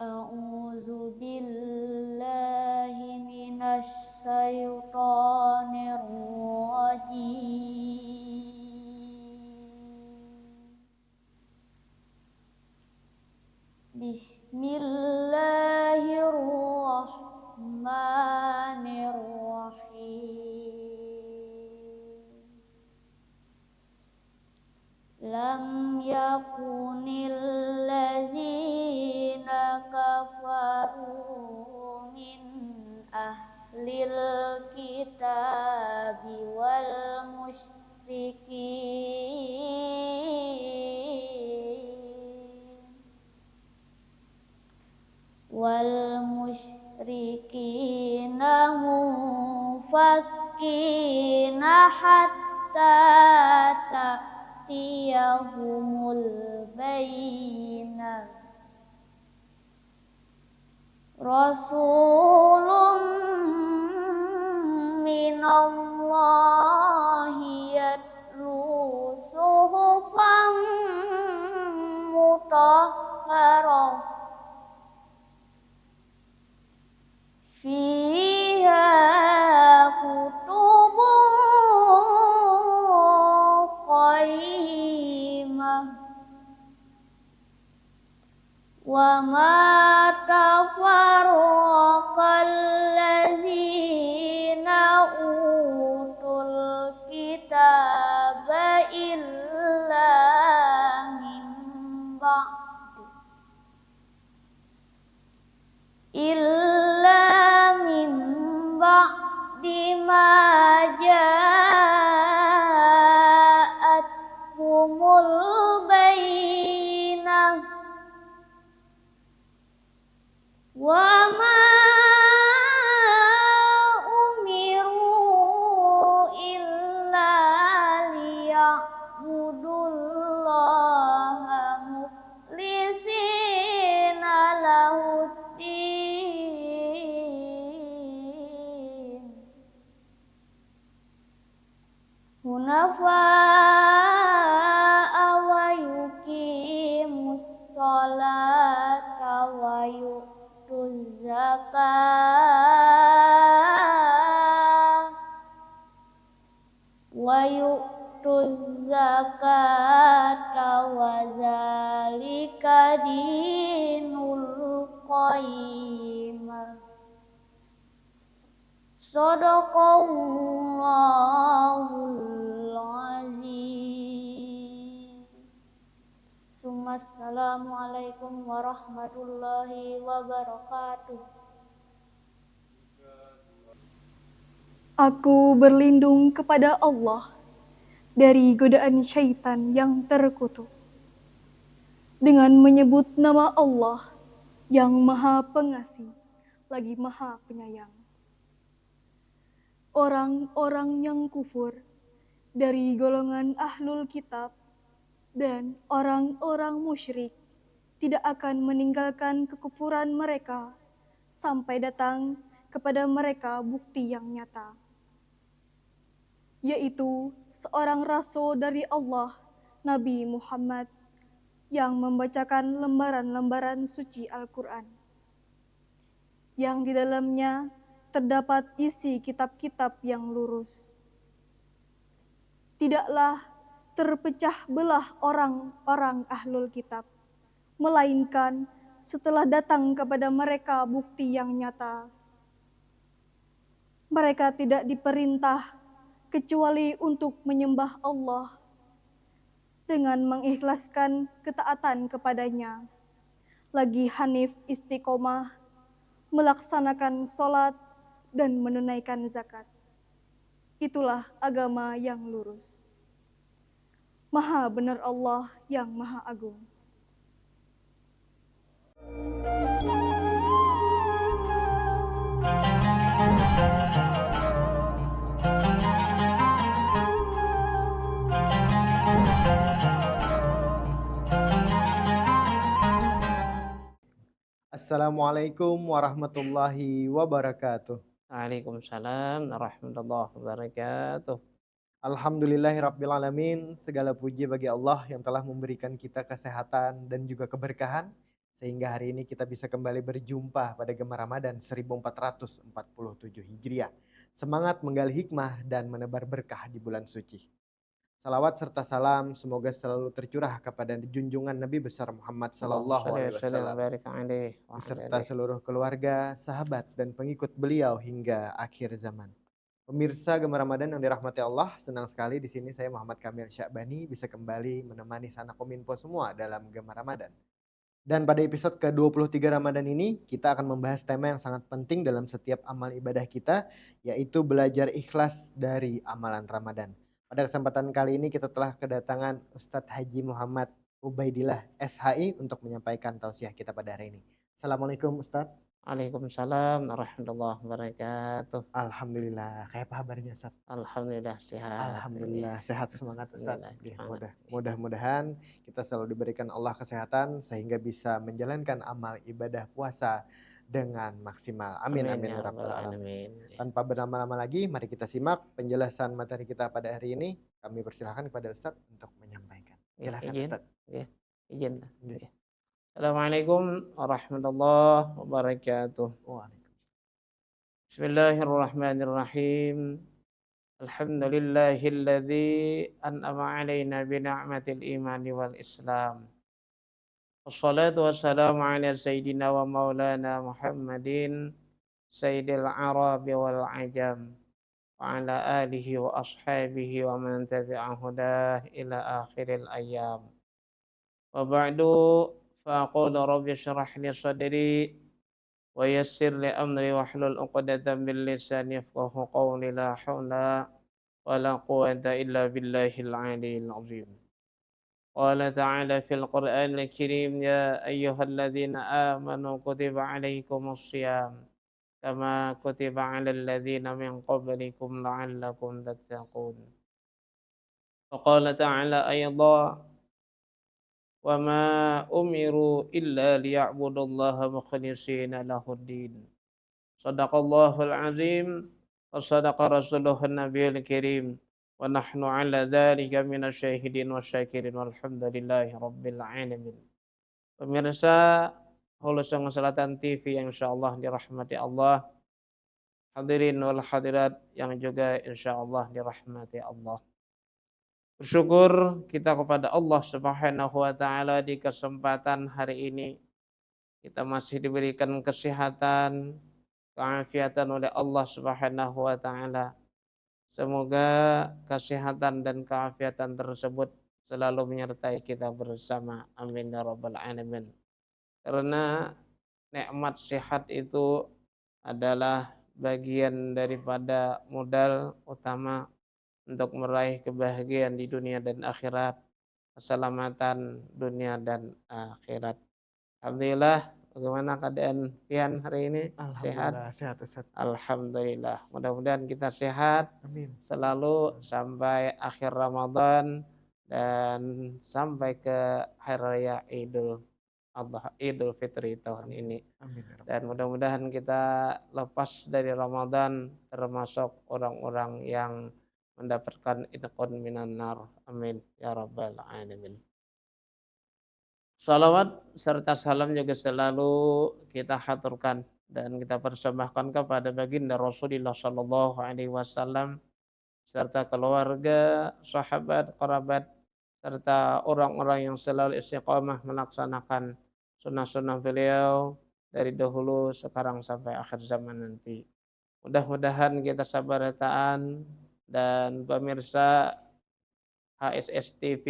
A'udzu billahi minasy syaithanir rajim. Bismillahirrahmanirrahim. Lam yakunil ladzina kafaru min ahlil kitabi wal musyrikina munfakkina hatta ta'tiyahumul bayyinah. Rasulun minallahi yatlu suhufan mutahharah fiha kutubun qayyimah wa ma tafarraqal ladzina utul kitaba illa min ba'di ma ja'atuhumul bayyinah wa ma umiru illa liya'budullaha mukhlisina lahuddin hunafa'a wa yuqimus sholata wa yu'tuz zakata wa zalika dinul qayyimah. Shadaqallahul azim. Assalamualaikum warahmatullahi wabarakatuh. Aku berlindung kepada Allah dari godaan syaitan yang terkutuk dengan menyebut nama Allah yang Maha Pengasih lagi Maha Penyayang. Orang-orang yang kufur dari golongan ahlul kitab dan orang-orang musyrik tidak akan meninggalkan kekufuran mereka sampai datang kepada mereka bukti yang nyata, yaitu seorang rasul dari Allah, Nabi Muhammad, yang membacakan lembaran-lembaran suci Al-Quran, yang di dalamnya terdapat isi kitab-kitab yang lurus. Tidaklah terpecah belah orang-orang ahlul kitab, melainkan setelah datang kepada mereka bukti yang nyata. Mereka tidak diperintah kecuali untuk menyembah Allah dengan mengikhlaskan ketaatan kepadanya, lagi hanif istiqomah, melaksanakan sholat dan menunaikan zakat. Itulah agama yang lurus. Maha benar Allah yang Maha Agung. Assalamualaikum warahmatullahi wabarakatuh. Waalaikumsalam warahmatullahi wabarakatuh. Alhamdulillahirrabbilalamin, segala puji bagi Allah yang telah memberikan kita kesehatan dan juga keberkahan, sehingga hari ini kita bisa kembali berjumpa pada Gema Ramadan 1447 Hijriah. Semangat menggali hikmah dan menebar berkah di bulan suci. Salawat serta salam semoga selalu tercurah kepada junjungan Nabi besar Muhammad Allahumma Sallallahu shalli wa Alaihi sallim wa Wasallam barik alaihi wa ala beserta alihi. seluruh keluarga, sahabat, dan pengikut beliau hingga akhir zaman. Pemirsa Gema Ramadan yang dirahmati Allah, senang sekali di sini saya Muhammad Kamil Syakbani bisa kembali menemani sanak kominfo semua dalam Gema Ramadan. Dan pada episode ke-23 Ramadan ini, kita akan membahas tema yang sangat penting dalam setiap amal ibadah kita, yaitu belajar ikhlas dari amalan Ramadan. Pada kesempatan kali ini kita telah kedatangan Ustadz Haji Muhammad Ubaidillah SHI untuk menyampaikan tausiah kita pada hari ini. Assalamualaikum Ustadz. Waalaikumsalam warahmatullahi wabarakatuh. Alhamdulillah, kayak apa kabarnya Ustadz? Alhamdulillah sehat. Alhamdulillah sehat, semangat Ustadz. Alhamdulillah, semangat. Mudah-mudahan kita selalu diberikan Allah kesehatan sehingga bisa menjalankan amal ibadah puasa dengan maksimal. Amin amin ya ya rabbal rabbal alamin. alamin. Tanpa berlama-lama lagi, mari kita simak penjelasan materi kita pada hari ini. Kami persilahkan kepada Ustadz untuk menyampaikan. Silakan Izin. Ustadz. Izin. Iya. Assalamualaikum warahmatullahi wabarakatuh. Waalaikumsalam. Bismillahirrahmanirrahim. Alhamdulillahilladzi an'ama alaina bi ni'matil imani wal islam. Wassalatu wassalamu ala sayyidina wa maulana Muhammadin sayyidil arabi wal ajam wa ala alihi wa ashabihi wa man tabi'a hudah ila akhiril ayyam. Wa ba'du faqulu rabbi shrah li sadri wa yassir li amri wahlul 'uqdatam min lisani yafqahu qawli la haula wa la quwwata illa billahil 'aliyyil 'azim. Qala ta'ala fil Qur'anil Karim ya ayyuhalladzina amanu kutiba 'alaikumus shiyam kama kutiba 'alal ladzina min qablikum la'allakum tattaqun. Wa qala ta'ala aydan wa ma umiru illa liya'budullaha mukhlishina lahuddin. Shadaqallahul 'azim wa shadaqa rasuluhun nabiyul karim. Wa nahnu ala dzalika minasyahidin wasyakirin walhamdulillahi rabbil alamin. Pemirsa Hulu Songo Selatan TV yang insyaallah dirahmati Allah, hadirin wal hadirat yang juga insyaallah dirahmati Allah. Bersyukur kita kepada Allah Subhanahu wa taala di kesempatan hari ini kita masih diberikan kesehatan, keafiatan oleh Allah Subhanahu wa taala. Semoga kesehatan dan keafiatan tersebut selalu menyertai kita bersama. Amin ya rabbal alamin. Karena nikmat sehat itu adalah bagian daripada modal utama untuk meraih kebahagiaan di dunia dan akhirat, keselamatan dunia dan akhirat. Alhamdulillah. Bagaimana keadaan pian hari ini? Sehat? Alhamdulillah sehat Ustadz. Alhamdulillah. Mudah-mudahan kita sehat. Amin. Selalu sampai akhir Ramadan dan sampai ke hari raya Idul Fitri tahun ini. Amin. Dan mudah-mudahan kita lepas dari Ramadan termasuk orang-orang yang mendapatkan itqun minan nar. Amin ya rabbal alamin. Salawat serta salam juga selalu kita haturkan dan kita persembahkan kepada baginda Rasulullah sallallahu alaihi wasallam serta keluarga, sahabat, kerabat serta orang-orang yang selalu istiqamah melaksanakan sunnah-sunnah beliau dari dahulu sekarang sampai akhir zaman nanti. Mudah-mudahan kita sabar taat dan pemirsa HSS TV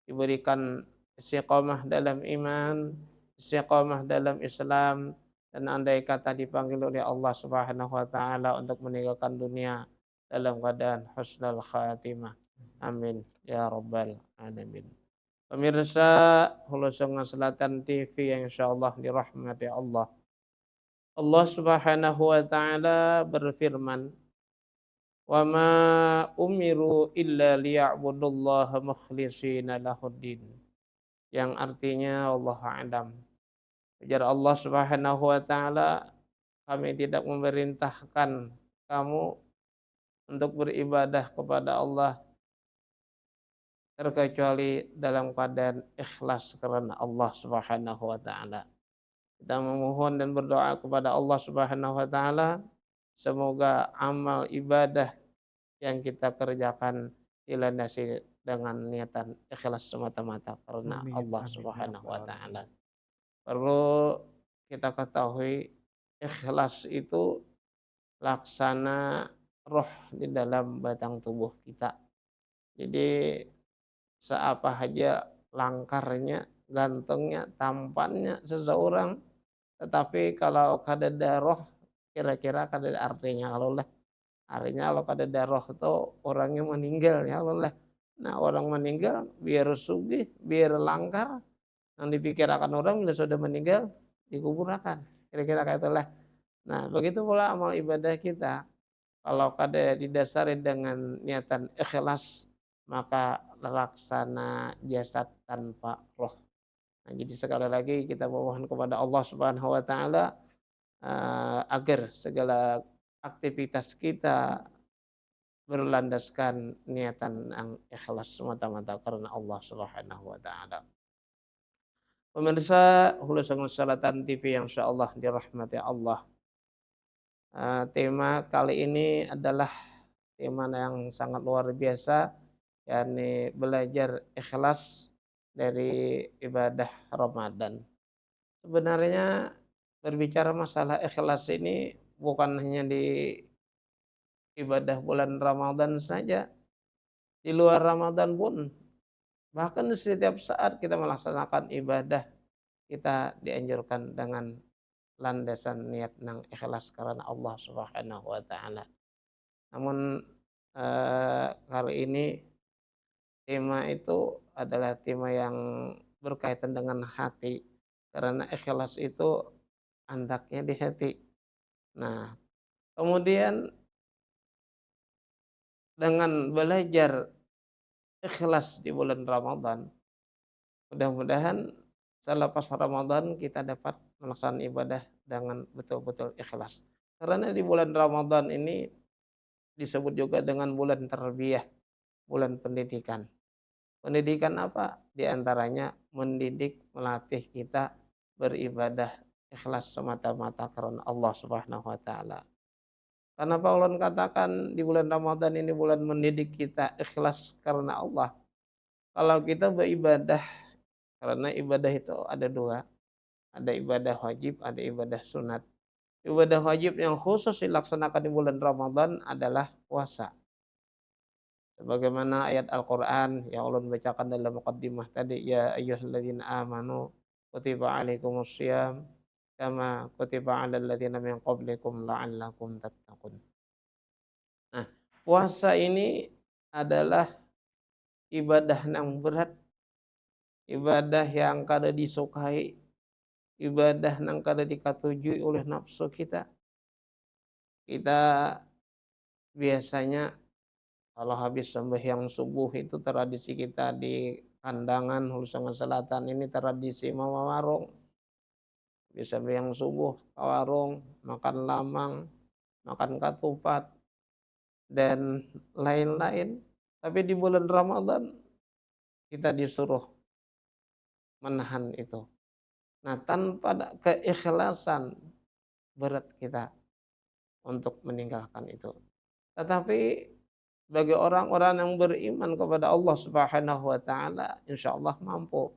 diberikan istiqamah dalam iman, istiqamah dalam Islam, dan andai kata dipanggil oleh Allah Subhanahu wa taala untuk meninggalkan dunia dalam keadaan husnul khatimah. Amin ya rabbal alamin. Pemirsa Hulu Songo Selatan TV yang insyaallah dirahmati Allah. Allah Subhanahu wa taala berfirman, "Wa ma umiru illa liya'budullaha mukhlishina lahuddin." Yang artinya Allah a'lam. Ujar Allah Subhanahu wa taala, kami tidak memerintahkan kamu untuk beribadah kepada Allah terkecuali dalam keadaan ikhlas karena Allah Subhanahu wa taala. Kita memohon dan berdoa kepada Allah Subhanahu wa taala semoga amal ibadah yang kita kerjakan dilandasi dengan niatan ikhlas semata-mata karena Amin, Allah amin ya Subhanahu rabbal wa alamin. taala. Perlu kita ketahui ikhlas itu laksana roh di dalam batang tubuh kita. Jadi seapa saja langkarnya, gantengnya, tampannya seseorang, tetapi kalau kadada roh kira-kira kadada artinya kalau lah. Artinya kalau kadada roh itu orangnya meninggal ya kalau lah. Nah orang meninggal biar sugih, biar langkar, yang dipikirkan orang bila sudah meninggal dikuburkan. Kira-kira kayak itulah. Nah begitu pula amal ibadah kita. Kalau kada didasari dengan niatan ikhlas, maka laksana jasad tanpa roh. Nah, jadi sekali lagi kita memohon kepada Allah Subhanahu wa taala agar segala aktivitas kita berlandaskan niatan yang ikhlas semata-mata karena Allah Subhanahu wa taala. Pemirsa Hulusan Salatan TV yang insyaallah dirahmati Allah. Tema kali ini adalah tema yang sangat luar biasa, yakni belajar ikhlas dari ibadah Ramadan. Sebenarnya berbicara masalah ikhlas ini bukan hanya di ibadah bulan Ramadan saja, di luar Ramadan pun, bahkan setiap saat kita melaksanakan ibadah, kita dianjurkan dengan landasan niat nang ikhlas karena Allah Subhanahu wa taala. Namun kali ini tema itu adalah tema yang berkaitan dengan hati, karena ikhlas itu andaknya di hati. Nah, kemudian dengan belajar ikhlas di bulan Ramadan, mudah-mudahan selepas Ramadan kita dapat melaksanakan ibadah dengan betul-betul ikhlas. Karena di bulan Ramadan ini disebut juga dengan bulan tarbiyah, bulan pendidikan. Pendidikan apa? Di antaranya mendidik, melatih kita beribadah ikhlas semata-mata karena Allah Subhanahu wa taala. Karena Allah katakan di bulan Ramadan ini bulan mendidik kita ikhlas karena Allah. Kalau kita beribadah, karena ibadah itu ada dua, ada ibadah wajib, ada ibadah sunat. Ibadah wajib yang khusus dilaksanakan di bulan Ramadan adalah puasa. Sebagaimana ayat Al-Quran yang Allah bacakan dalam muqaddimah tadi, ya ayyuhalladzina amanu kutiba alaikumussyam kama kutiba alal ladzina min qablikum la'allakum tattaqun. Nah, puasa ini adalah ibadah yang berat, ibadah yang kada disukai, ibadah yang kada dikatujui oleh nafsu kita. Kita biasanya kalau habis sembahyang subuh itu tradisi kita di kandangan Hulusan Selatan ini tradisi mama warung. Habis sembahyang subuh ke warung, makan lamang, makan ketupat, dan lain-lain. Tapi di bulan Ramadan kita disuruh menahan itu. Nah, tanpa keikhlasan berat kita untuk meninggalkan itu. Tetapi bagi orang-orang yang beriman kepada Allah Subhanahu wa taala, insyaallah mampu.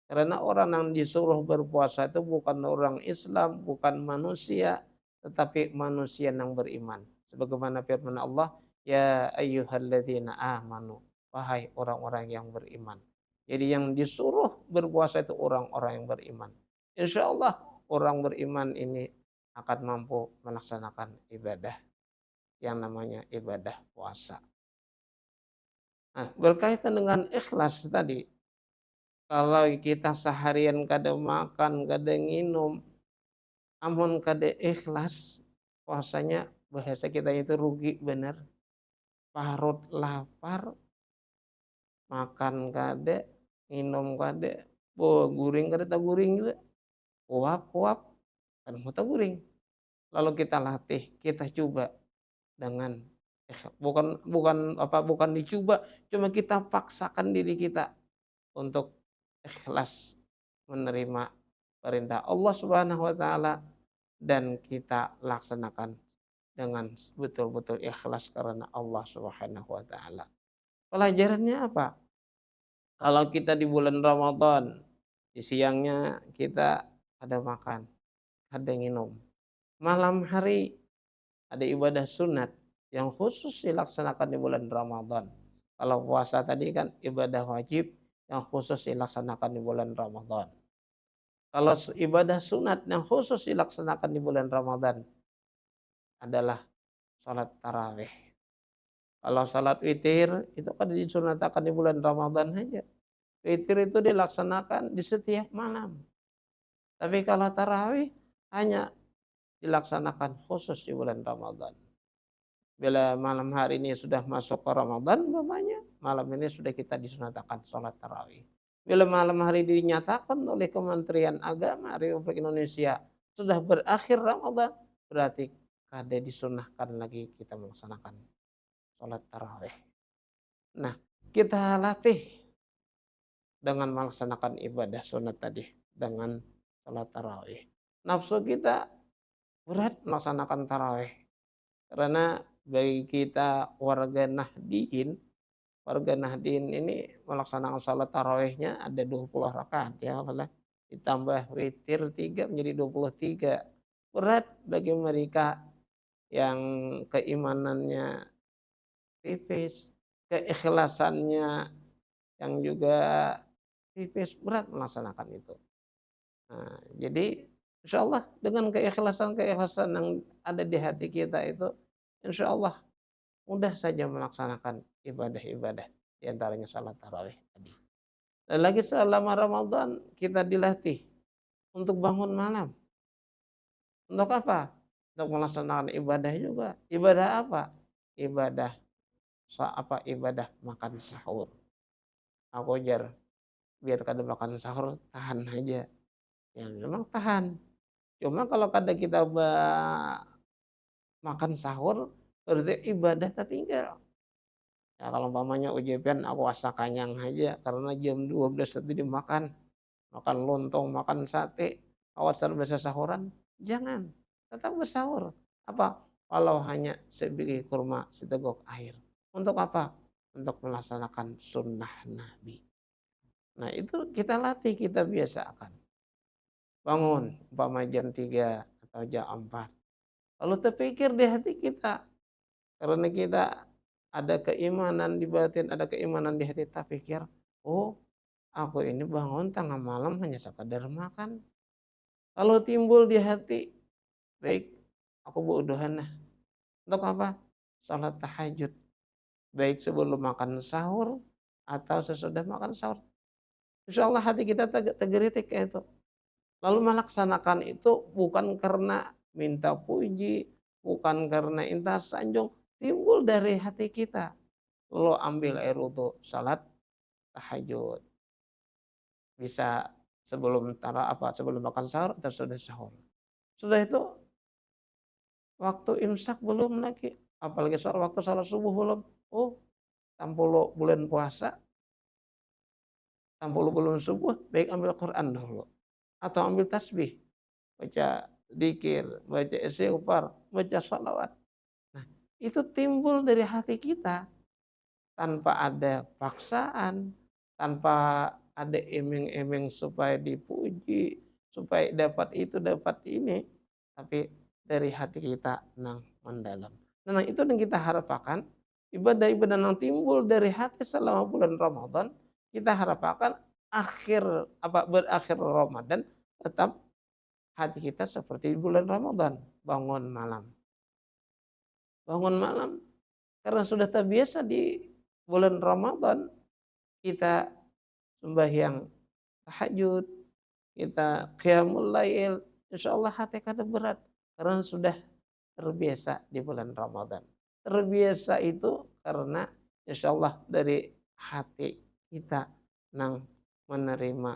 Karena orang yang disuruh berpuasa itu bukan orang Islam, bukan manusia, tetapi manusia yang beriman. Sebagaimana firman Allah, ya ayyuhalladzina amanu, wahai orang-orang yang beriman. Jadi yang disuruh berpuasa itu orang-orang yang beriman. Insyaallah orang beriman ini akan mampu melaksanakan ibadah yang namanya ibadah puasa. Nah, berkaitan dengan ikhlas tadi, kalau kita seharian kada makan, kada nginum, amun kada ikhlas, puasanya bahasa kita itu rugi bener. Parut lapar, makan kada, nginum kada, guring kada tak guring juga, kuap-kuap, kan mau tak guring. Lalu kita latih, kita coba dengan bukan dicoba, cuma kita paksakan diri kita untuk ikhlas menerima perintah Allah Subhanahu wa taala dan kita laksanakan dengan betul-betul ikhlas karena Allah Subhanahu wa taala. Pelajarannya apa? Kalau kita di bulan Ramadan, di siangnya kita ada makan, ada minum. Malam hari ada ibadah sunat yang khusus dilaksanakan di bulan Ramadan. Kalau puasa tadi kan ibadah wajib yang khusus dilaksanakan di bulan Ramadan. Kalau ibadah sunat yang khusus dilaksanakan di bulan Ramadan adalah sholat tarawih. Kalau sholat witir itu kan disunatakan di bulan Ramadan saja. Witir itu dilaksanakan di setiap malam. Tapi kalau tarawih hanya dilaksanakan khusus di bulan Ramadan. Bila malam hari ini sudah masuk ke Ramadan, umpamanya malam ini sudah kita disunatakan sholat tarawih. Bila malam hari dinyatakan oleh Kementerian Agama Republik Indonesia sudah berakhir Ramadan, berarti kada disunahkan lagi kita melaksanakan sholat tarawih. Nah, kita latih dengan melaksanakan ibadah sunat tadi, dengan sholat tarawih. Nafsu kita berat melaksanakan tarawih. Karena bagi kita warga Nahdien ini melaksanakan salat tarawihnya ada 20 rakaat ya, ditambah witir 3 menjadi 23. Berat bagi mereka yang keimanannya tipis, keikhlasannya yang juga tipis, berat melaksanakan itu. Nah, jadi insya Allah dengan keikhlasan yang ada di hati kita itu, insya Allah mudah saja melaksanakan ibadah-ibadah, diantaranya salat tarawih tadi. Dan lagi selama Ramadan kita dilatih untuk bangun malam. Untuk apa? Untuk melaksanakan ibadah juga. Ibadah apa? Ibadah ibadah makan sahur. Aku biar kada makan sahur tahan aja. Ya memang tahan. Cuma kalau kada kita makan sahur berarti ibadah tertinggal. Ya kalau umpamanya ujian aku asa kanyang aja karena jam 12 tadi dimakan. Makan lontong, makan sate, awas bisa sahuran. Jangan, tetap bersahur. Apa? Kalau hanya sebiji kurma, seteguk air. Untuk apa? Untuk melaksanakan sunnah Nabi. Nah itu kita latih, kita biasakan. Bangun, umpama jam 3 atau jam 4. Lalu terpikir di hati kita. Karena kita ada keimanan di batin, ada keimanan di hati, kita pikir, oh aku ini bangun tengah malam hanya sekadar makan. Kalau timbul di hati, baik aku berdoa. Untuk apa? Salat tahajud. Baik sebelum makan sahur atau sesudah makan sahur. Insya Allah hati kita tergelitik kayak itu. Lalu melaksanakan itu bukan karena minta puji, bukan karena intah sanjung, timbul dari hati kita. Lalu ambil air wudu, salat tahajud. Bisa sebelum makan sahur atau sudah sahur. Sudah itu waktu imsak belum lagi, apalagi waktu salat subuh belum. Oh, tampolo bulan puasa, tampolo bulan subuh, baik ambil Quran dulu atau ambil tasbih, baca dzikir, baca istighfar, baca shalawat. Nah, itu timbul dari hati kita tanpa ada paksaan, tanpa ada iming-iming supaya dipuji, supaya dapat itu, dapat ini, tapi dari hati kita nang mendalam. Nah, itu yang kita harapkan, ibadah-ibadah yang timbul dari hati selama bulan Ramadan, kita harapkan berakhir Ramadan tetap hati kita seperti bulan Ramadan, bangun malam. Bangun malam karena sudah terbiasa di bulan Ramadan kita sembahyang tahajud, kita qiyamul lail, insyaallah hati kada berat karena sudah terbiasa di bulan Ramadan. Terbiasa itu karena insyaallah dari hati kita nang menerima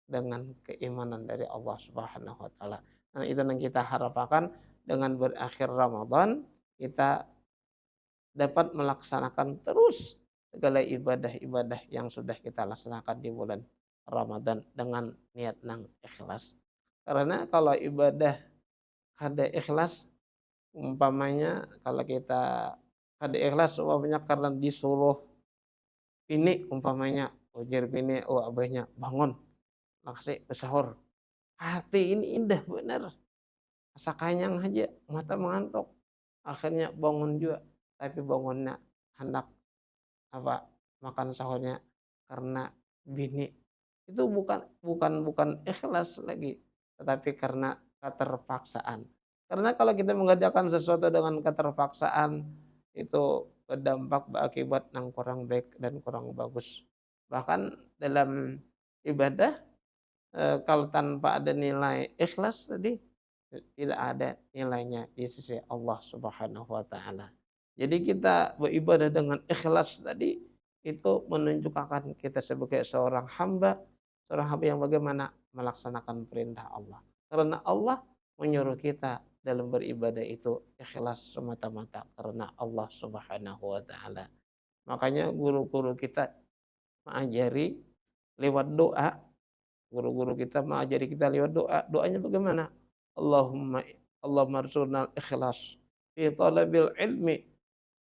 dengan keimanan dari Allah Subhanahu wa taala. Nah, itu yang kita harapkan dengan berakhir Ramadan kita dapat melaksanakan terus segala ibadah-ibadah yang sudah kita laksanakan di bulan Ramadan dengan niat nang ikhlas. Karena kalau ibadah kada ikhlas, umpamanya kalau kita kada ikhlas umpamanya karena disuruh ini umpamanya ujar bini, oh abahnya bangun laksi sahur. Hati ini indah benar. Asa kanyang aja, mata mengantuk. Akhirnya bangun juga, tapi bangunnya hendak apa makan sahurnya karena bini. Itu bukan ikhlas lagi, tetapi karena keterpaksaan. Karena kalau kita mengerjakan sesuatu dengan keterpaksaan itu berdampak berakibat yang kurang baik dan kurang bagus. Bahkan dalam ibadah kalau tanpa ada nilai ikhlas tadi tidak ada nilainya di sisi Allah Subhanahu wa taala. Jadi kita beribadah dengan ikhlas tadi itu menunjukkan kita sebagai seorang hamba yang bagaimana melaksanakan perintah Allah. Karena Allah menyuruh kita dalam beribadah itu ikhlas semata-mata karena Allah Subhanahu wa taala. Makanya guru-guru kita mengajari lewat doa, guru-guru kita mengajari kita lewat doa. Doanya bagaimana? Allahumma Allahumma arzuqnal ikhlas fi talabil ilmi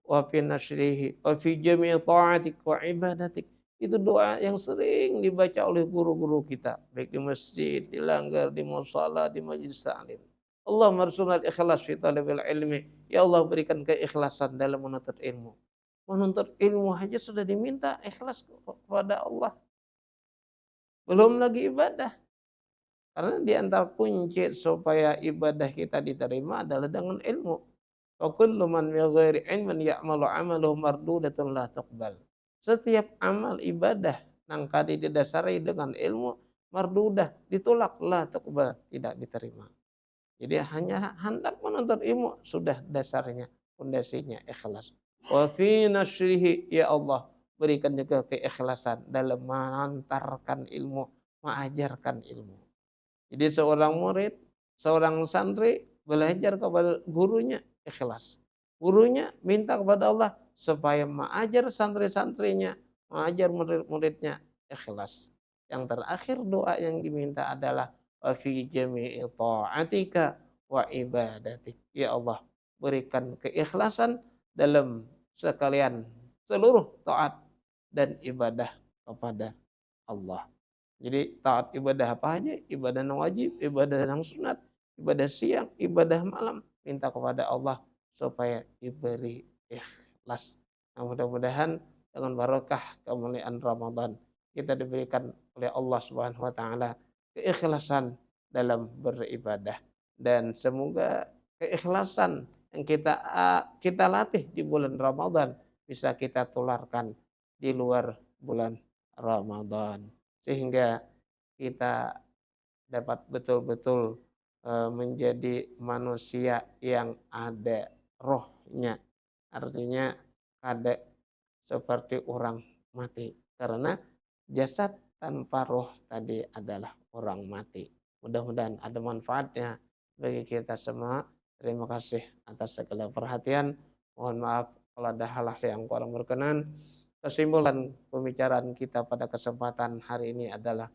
wa fi nashrihi wa fi jami' ta'atik wa ibadatik. Itu doa yang sering dibaca oleh guru-guru kita, baik di masjid, di langgar, di musala, di majelis taklim. Allahumma arzuqnal ikhlas fi talabil ilmi. Ya Allah berikan keikhlasan dalam menuntut ilmu. Menuntut ilmu saja sudah diminta ikhlas kepada Allah. Belum lagi ibadah. Karena di antara kunci supaya ibadah kita diterima adalah dengan ilmu. Wa kullu man bi ghairi ilmin ya'malu 'amaluhu mardudatun la tuqbal. Setiap amal ibadah nang kadi didasari dengan ilmu mardudah, ditolak la tuqbal, tidak diterima. Jadi hanya hendak menuntut ilmu sudah dasarnya, pondasinya ikhlas. Wa fi nashrihi, ya Allah berikan juga keikhlasan dalam mengantarkan ilmu, mengajarkan ilmu. Jadi seorang murid, seorang santri belajar kepada gurunya ikhlas. Gurunya minta kepada Allah supaya mengajar santri-santrinya, mengajar murid-muridnya ikhlas. Yang terakhir doa yang diminta adalah wa fi jami'i ta'atika wa ibadatik. Ya Allah, berikan keikhlasan dalam sekalian seluruh taat dan ibadah kepada Allah. Jadi taat ibadah apa aja? Ibadah yang wajib, ibadah yang sunat, ibadah siang, ibadah malam. Minta kepada Allah supaya diberi ikhlas. Nah, mudah-mudahan dengan barokah kemuliaan Ramadan kita diberikan oleh Allah Subhanahu wa taala keikhlasan dalam beribadah, dan semoga keikhlasan yang kita latih di bulan Ramadan bisa kita tularkan di luar bulan Ramadan, sehingga kita dapat betul-betul menjadi manusia yang ada rohnya. Artinya kada seperti orang mati. Karena jasad tanpa roh tadi adalah orang mati. Mudah-mudahan ada manfaatnya bagi kita semua. Terima kasih atas segala perhatian. Mohon maaf kalau ada hal-hal yang kurang berkenan. Kesimpulan pembicaraan kita pada kesempatan hari ini adalah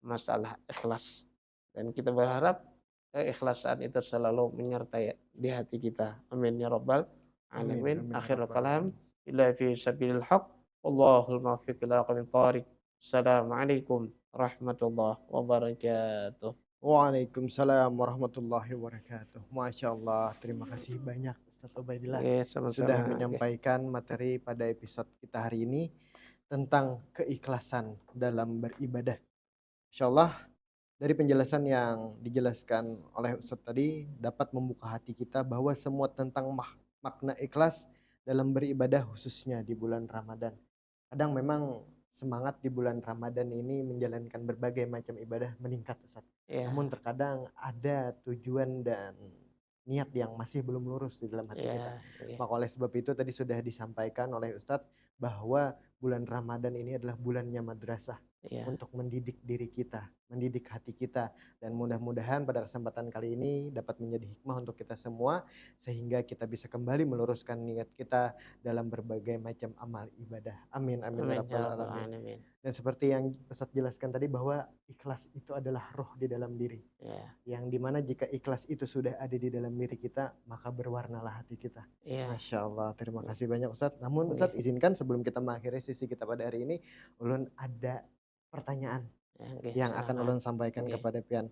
masalah ikhlas. Dan kita berharap keikhlasan itu selalu menyertai di hati kita. Amin ya rabbal alamin. Akhirul kalam illa fi sabilil haq. Wallahul muwaffiq ila aqwamit thoriq. Assalamualaikum warahmatullahi wabarakatuh. Waalaikumsalam warahmatullahi wabarakatuh. Masya Allah, terima kasih banyak Ustadz Ubaidillah sudah menyampaikan materi pada episode kita hari ini tentang keikhlasan dalam beribadah. Insya Allah dari penjelasan yang dijelaskan oleh Ustadz tadi dapat membuka hati kita bahwa semua tentang makna ikhlas dalam beribadah khususnya di bulan Ramadan. Kadang memang semangat di bulan Ramadan ini menjalankan berbagai macam ibadah meningkat Ustadz. Namun terkadang ada tujuan dan niat yang masih belum lurus di dalam hati kita. Maka oleh sebab itu tadi sudah disampaikan oleh Ustadz bahwa bulan Ramadan ini adalah bulannya madrasah. Iya. untuk mendidik diri kita, mendidik hati kita. Dan mudah-mudahan pada kesempatan kali ini dapat menjadi hikmah untuk kita semua, sehingga kita bisa kembali meluruskan niat kita dalam berbagai macam amal ibadah. Amin, amin ya Amin ya rabbal rabbal alamin. alamin. Dan seperti yang Ustadz jelaskan tadi bahwa ikhlas itu adalah roh di dalam diri. Iya. Yang dimana jika ikhlas itu sudah ada di dalam diri kita, maka berwarnalah hati kita. Iya. Masya Allah, terima kasih banyak Ustadz. Namun Ustadz Nggih. izinkan sebelum kita mengakhiri sesi kita pada hari ini, ulun ada pertanyaan Ya, nggih, yang akan silakan. ulun sampaikan Nggih. kepada pian.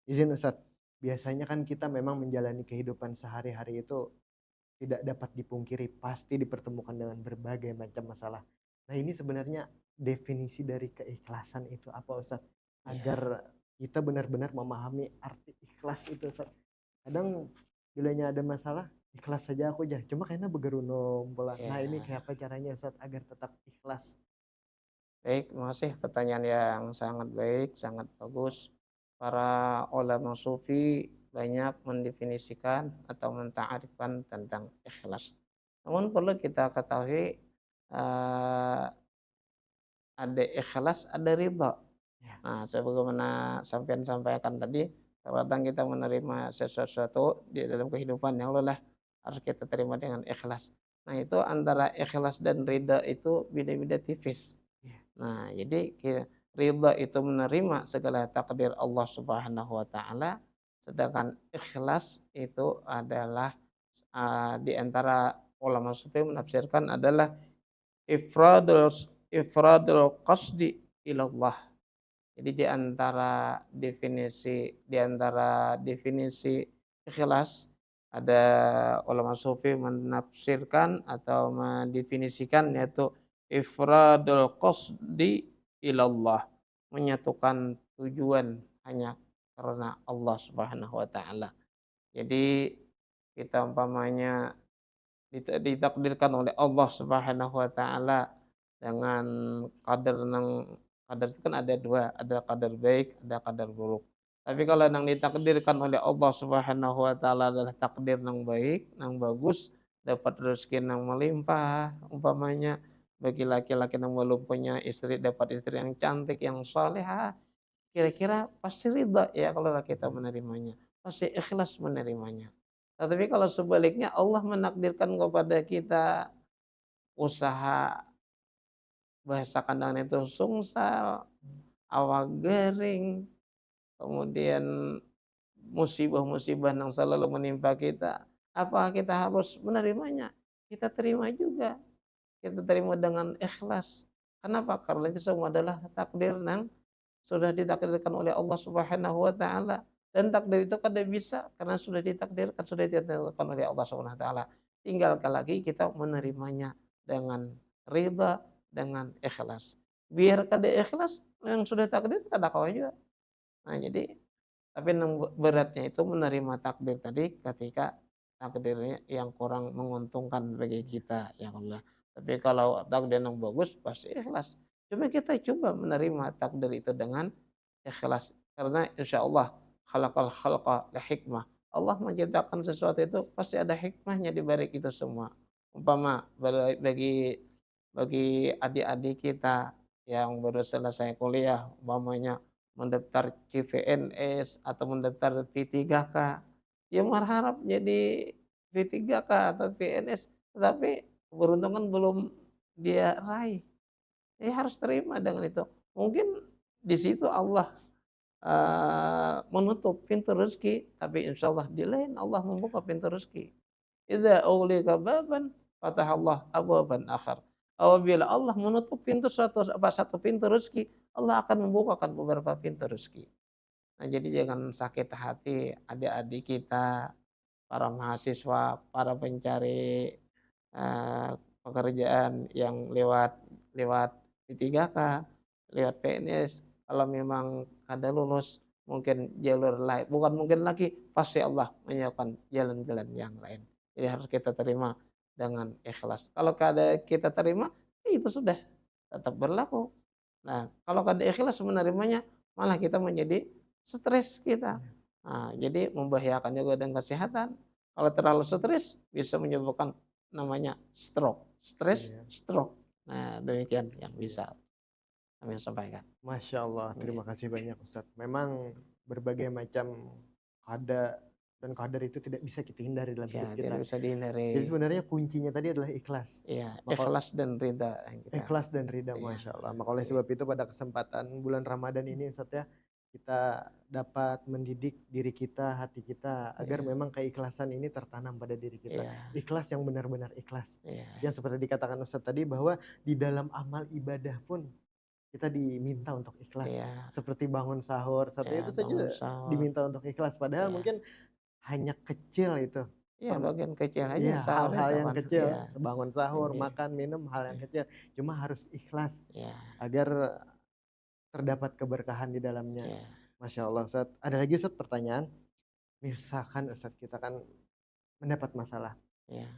Izin Ustadz, biasanya kan kita memang menjalani kehidupan sehari-hari itu tidak dapat dipungkiri, pasti dipertemukan dengan berbagai macam masalah. Nah ini sebenarnya definisi dari keikhlasan itu apa Ustadz? Iya. Agar kita benar-benar memahami arti ikhlas itu Ustadz. Kadang bilanya ada masalah, ikhlas saja aku aja. Cuma kayaknya begerunom pula. Nah ini Iya. kayak apa caranya Ustadz agar tetap ikhlas? Baik, makasih pertanyaan yang sangat baik, sangat bagus. Para ulama sufi banyak mendefinisikan atau menta'arifkan tentang ikhlas. Namun perlu kita ketahui eh, ada ikhlas, ada ridha. Ya. Nah, sebagaimana sampean sampaikan tadi, terkadang kita menerima sesuatu di dalam kehidupan yang lelah harus kita terima dengan ikhlas. Nah, itu antara ikhlas dan ridha itu beda-beda tipis. Iya. Nah, jadi ridha itu menerima segala takdir Allah Subhanahu wa taala, sedangkan ikhlas itu adalah di antara ulama sufi menafsirkan adalah ifradul ifradul qasdi ilallah. Jadi di antara definisi ikhlas ada ulama sufi menafsirkan atau mendefinisikan yaitu ifradul qasdi ilallah, menyatukan tujuan hanya karena Allah Subhanahu wa taala. Jadi kita umpamanya ditakdirkan oleh Allah Subhanahu wa taala dengan qadar nang qadar itu kan ada dua, ada qadar baik, ada qadar buruk. Tapi kalau yang ditakdirkan oleh Allah Subhanahu wa taala adalah takdir nang baik, nang bagus, dapat rezeki nang melimpah, umpamanya bagi laki-laki yang belum punya istri dapat istri yang cantik, yang salehah, kira-kira pasti ridha ya kalau kita menerimanya, pasti ikhlas menerimanya. Tetapi kalau sebaliknya Allah menakdirkan kepada kita usaha bahasa kandang itu sungsal, awak garing, kemudian musibah-musibah yang selalu menimpa kita, apa kita harus menerimanya? Kita terima juga, kita terima dengan ikhlas. Kenapa? Karena itu semua adalah takdir yang sudah ditakdirkan oleh Allah Subhanahu wa taala, dan takdir itu kada bisa karena sudah ditakdirkan, sudah ditetapkan oleh Allah Subhanahu wa taala. Tinggalkan lagi kita menerimanya dengan ridha, dengan ikhlas. Biar kada ikhlas yang sudah takdir kada kawa juga. Nah, jadi tapi yang beratnya itu menerima takdir tadi ketika takdirnya yang kurang menguntungkan bagi kita, ya Allah. Tapi kalau takdir yang bagus pasti ikhlas. Cuma kita coba menerima takdir itu dengan ikhlas. Karena insya Allah khalaqal khalqa li hikmah. Allah menciptakan sesuatu itu pasti ada hikmahnya di balik itu semua. Umpama bagi adik-adik kita yang baru selesai kuliah, umpamanya mendaftar CPNS atau mendaftar P3K, ya berharap jadi P3K atau PNS, tetapi keberuntungan belum dia raih. Ya harus terima dengan itu. Mungkin di situ Allah menutup pintu rezeki, tapi insya Allah di lain Allah membuka pintu rezeki. Idza ughliqa baban fatahallah abwaban akhar. Apabila Allah menutup pintu satu pintu rezeki, Allah akan membukakan beberapa pintu rezeki. Nah, jadi jangan sakit hati adik-adik kita, para mahasiswa, para pencari eh, pekerjaan yang lewat lewat P3K, lewat PNS. Kalau memang kada lulus, mungkin jalur lain, bukan mungkin lagi, pasti Allah menyiapkan jalan-jalan yang lain. Jadi harus kita terima dengan ikhlas. Kalau kada kita terima, itu sudah tetap berlaku. Nah, kalau kada ikhlas menerimanya, malah kita menjadi stres kita. Nah, jadi membahayakan juga dengan kesehatan. Kalau terlalu stres bisa menyebabkan namanya stroke, stres, Iya. stroke. Nah, demikian yang bisa. kami sampaikan. Masya Allah, Iya. terima kasih banyak Ustadz. Memang berbagai macam qada dan qadar itu tidak bisa kita hindari dalam Ya, hidup tidak kita. bisa Jadi dihindari. sebenarnya kuncinya tadi adalah ikhlas. Iya, Maka ikhlas dan ridha yang kita. ikhlas dan ridha, Iya. Masya Allah. Maka oleh Iya. sebab itu pada kesempatan bulan Ramadan ini Ustadz ya, kita dapat mendidik diri kita, hati kita, agar Iya. memang keikhlasan ini tertanam pada diri kita. Iya. Ikhlas yang benar-benar ikhlas. Iya. Yang seperti dikatakan Ustadz tadi, bahwa di dalam amal ibadah pun kita diminta untuk ikhlas. Iya. Seperti bangun sahur, satu Ya, itu saja bangun sahur. diminta untuk ikhlas. Padahal Iya. mungkin hanya kecil itu. Iya, bagian kecil aja Iya, sahur hal-hal itu yang kan. kecil, Iya. bangun sahur, Iya. makan, minum, hal yang kecil. Cuma harus ikhlas Iya. agar terdapat keberkahan di dalamnya. Iya. Masya Allah, Ustaz. Ada lagi Ustaz pertanyaan. Misalkan Ustaz kita kan mendapat masalah, Iya.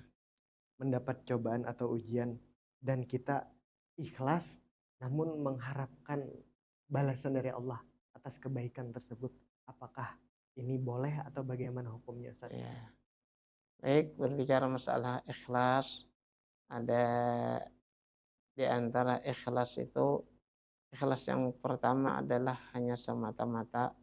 mendapat cobaan atau ujian, dan kita ikhlas namun mengharapkan balasan dari Allah atas kebaikan tersebut. Apakah ini boleh atau bagaimana hukumnya Ustaz? Iya. Baik, berbicara masalah ikhlas, ada di antara ikhlas itu, ikhlas yang pertama adalah hanya semata-mata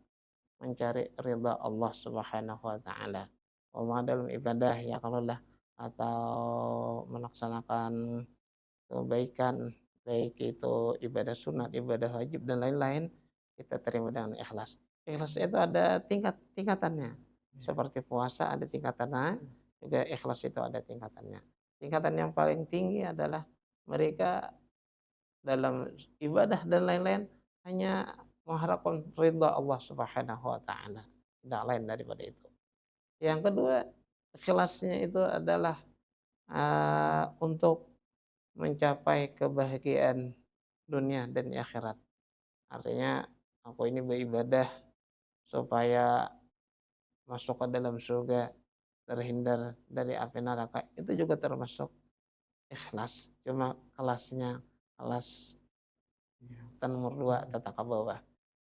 mencari ridha Allah Subhanahu wa taala. Umpama dalam ibadah ya kalau lah atau melaksanakan kebaikan, baik itu ibadah sunat, ibadah wajib dan lain-lain, kita terima dengan ikhlas. Ikhlas itu ada tingkatannya. Seperti puasa ada tingkatannya, juga ikhlas itu ada tingkatannya. Tingkatan yang paling tinggi adalah mereka dalam ibadah dan lain-lain hanya mengharapkan ridha Allah Subhanahu wa taala, tidak lain daripada itu. Yang kedua, ikhlasnya itu adalah untuk mencapai kebahagiaan dunia dan di akhirat. Artinya aku ini beribadah supaya masuk ke dalam surga, terhindar dari api neraka. Itu juga termasuk ikhlas. Cuma kelasnya kelas nomor 2 tata ke bawah.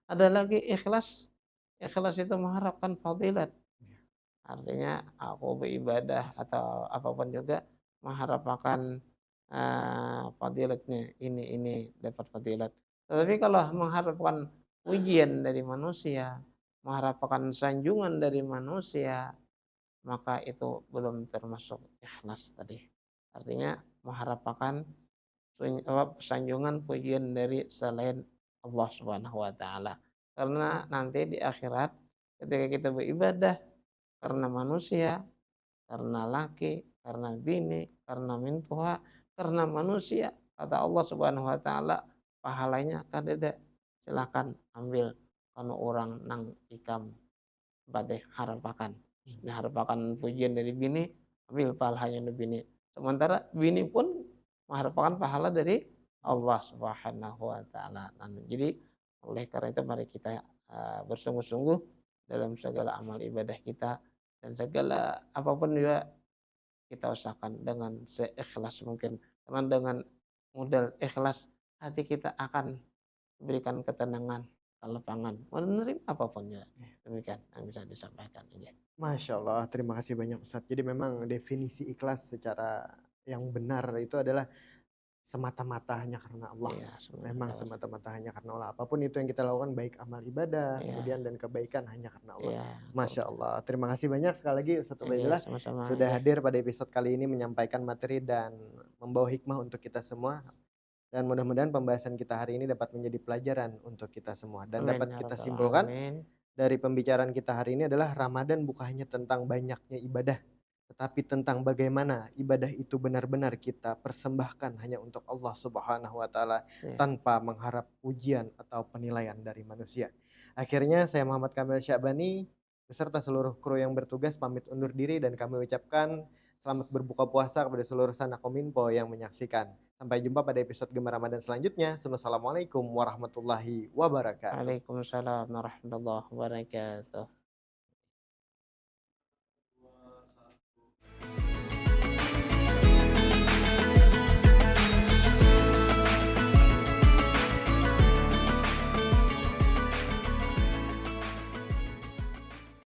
Ada lagi ikhlas. Ikhlas itu mengharapkan fadilat. Artinya aku beribadah atau apapun juga mengharapkan fadilatnya, ini dapat fadilat. Tetapi kalau mengharapkan pujian dari manusia, mengharapkan sanjungan dari manusia, maka itu belum termasuk ikhlas tadi. Artinya mengharapkan sanjungan pujian dari selain Allah Subhanahu wa taala. Karena nanti di akhirat ketika kita beribadah karena manusia, karena laki, karena bini, karena mintuha, karena manusia, kata Allah Subhanahu wa taala, pahalanya kadeda silakan ambil kalau orang nang ikam badai harapakan. Harapakan pujian dari bini, ambil pahalanya dari bini. Sementara bini pun mengharapkan pahala dari Allah Subhanahu wa taala. Jadi oleh karena itu mari kita bersungguh-sungguh dalam segala amal ibadah kita dan segala apapun juga kita usahakan dengan seikhlas mungkin. Karena dengan modal ikhlas hati kita akan diberikan ketenangan, kelapangan, menerima apapun ya. Demikian yang bisa disampaikan aja. Masya Allah, terima kasih banyak Ustadz. Jadi memang definisi ikhlas secara yang benar itu adalah semata-mata hanya karena Allah. Iya, Memang semata-mata hanya karena Allah. Apapun itu yang kita lakukan, baik amal ibadah, Iya. kemudian dan kebaikan hanya karena Allah. Iya. Masya Allah. Terima kasih banyak sekali lagi Ustadz Iya, Ubaidillah sama-sama. sudah Iya. hadir pada episode kali ini menyampaikan materi dan membawa hikmah untuk kita semua. Dan mudah-mudahan pembahasan kita hari ini dapat menjadi pelajaran untuk kita semua. Dan Amin, dapat ya kita Rabbal simpulkan Alamin. dari pembicaraan kita hari ini adalah Ramadan bukan hanya tentang banyaknya ibadah, tetapi tentang bagaimana ibadah itu benar-benar kita persembahkan hanya untuk Allah Subhanahu wa taala Iya. tanpa mengharap pujian atau penilaian dari manusia. Akhirnya saya Muhammad Kamil Sya'bani beserta seluruh kru yang bertugas pamit undur diri dan kami ucapkan selamat berbuka puasa kepada seluruh sanak Kominfo yang menyaksikan. Sampai jumpa pada episode Gemar Ramadan selanjutnya. Wassalamualaikum warahmatullahi wabarakatuh. Waalaikumsalam warahmatullahi wabarakatuh.